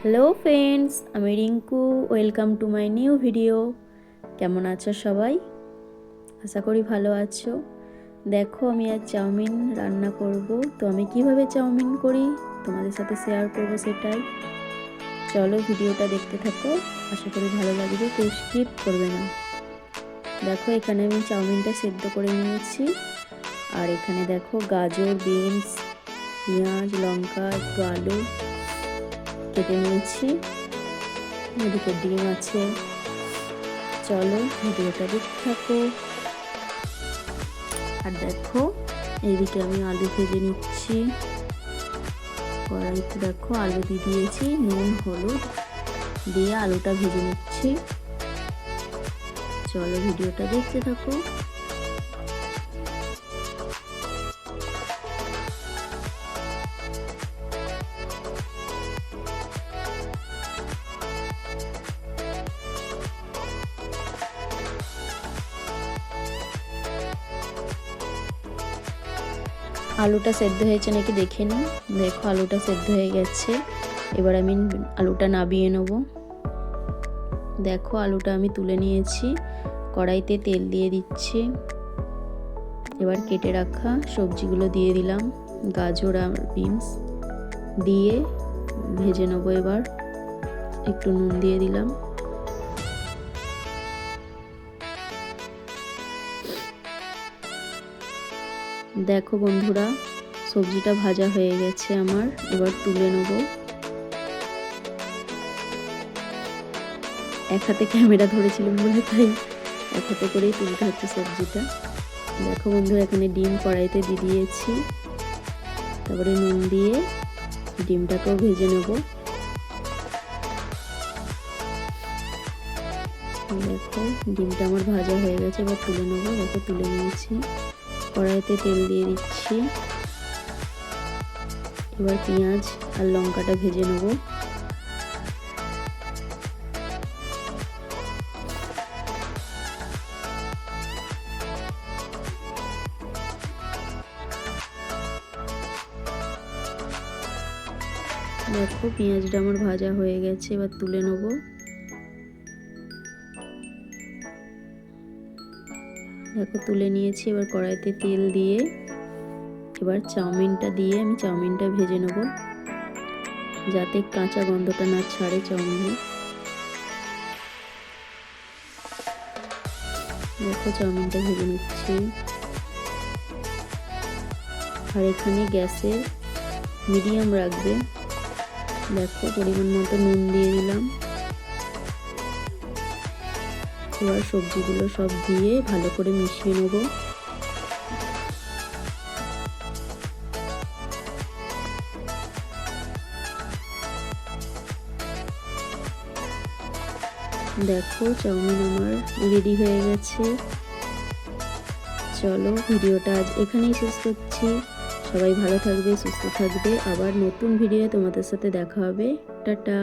Hello friends, আমি Rinku. Welcome to my new video. কেমন আছো সবাই? আশা করি ভালো আছো। দেখো, আমি আজ চাউমিন রান্না করব। তো আমি কিভাবে চাউমিন করি তোমাদের সাথে শেয়ার করব সেটাই। চলো ভিডিওটা দেখতে থাকো, আশা করি ভালো লাগবে, কেউ স্কিপ করবে না। দেখো, এখানে আমি চাউমিনটা সেদ্ধ করে নিয়েছি। আর এখানে দেখো গাজর, বিনস, পেঁয়াজ, লঙ্কা, একটু আলু কেটে নিয়েছি। এদিকে ডিম আছে। চলো ভিডিওটা দেখতে থাকো। আর দেখো, এইদিকে আমি আলু ভেজে নিচ্ছি। কড়াইতে দেখো আলু দিয়ে দিয়েছি, নুন হলুদ দিয়ে আলুটা ভেজে নিচ্ছি। চলো ভিডিওটা দেখতে থাকো। আলুটা সেদ্ধ হয়েছে নাকি দেখে নিই। দেখো আলুটা সেদ্ধ হয়ে গেছে। এবার আমি আলুটা নাবিয়ে নেব। দেখো আলুটা আমি তুলে নিয়েছি, কড়াইতে তেল দিয়ে দিচ্ছি। এবার কেটে রাখা সবজিগুলো দিয়ে দিলাম, গাজর আর বিনস দিয়ে ভেজে নেবো। এবার একটু নুন দিয়ে দিলাম। দেখো বন্ধুরা, সবজিটা ভাজা হয়ে গেছে আমার। এবার তুলে নেব। এক হাতে ক্যামেরা ধরেছিলাম বলে তাই এক হাতে করেই তুলতে হচ্ছে সবজিটা। দেখো বন্ধুরা, এখানে ডিম কড়াইতে দিয়ে দিয়েছি। তারপরে নুন দিয়ে ডিমটাকেও ভেজে নেব। দেখো ডিমটা আমার ভাজা হয়ে গেছে, এবার তুলে নেবো। দেখো তুলে নিয়েছি। কড়াইতে তেল দিয়ে দিচ্ছি। এবার পেঁয়াজ আর লঙ্কাটা ভেজে নেব। দেখো পেঁয়াজটা আমার ভাজা হয়ে গেছে, এবার তুলে নেব। দেখো তুলে নিয়েছি। এবার কড়াইতে তেল দিয়ে এবার চাউমিনটা দিয়ে আমি চাউমিনটা ভেজে নেব, যাতে কাঁচা গন্ধটা না ছাড়ে চাউমিনে। দেখো চাউমিনটা ভেজে নিচ্ছি। আর এখানে গ্যাসের মিডিয়াম রাখবে। দেখো পরিমাণ মতো নুন দিয়ে দিলাম। এবার সবজিগুলো সব দিয়ে ভালো করে মিশিয়ে নেব। দেখো চাউমিন আমার রেডি হয়ে গেছে। চলো ভিডিওটা আজ এখানেই শেষ করছি। সবাই ভালো থাকবে, সুস্থ থাকবে। আবার নতুন ভিডিও তোমাদের সাথে দেখা হবে। টাটা।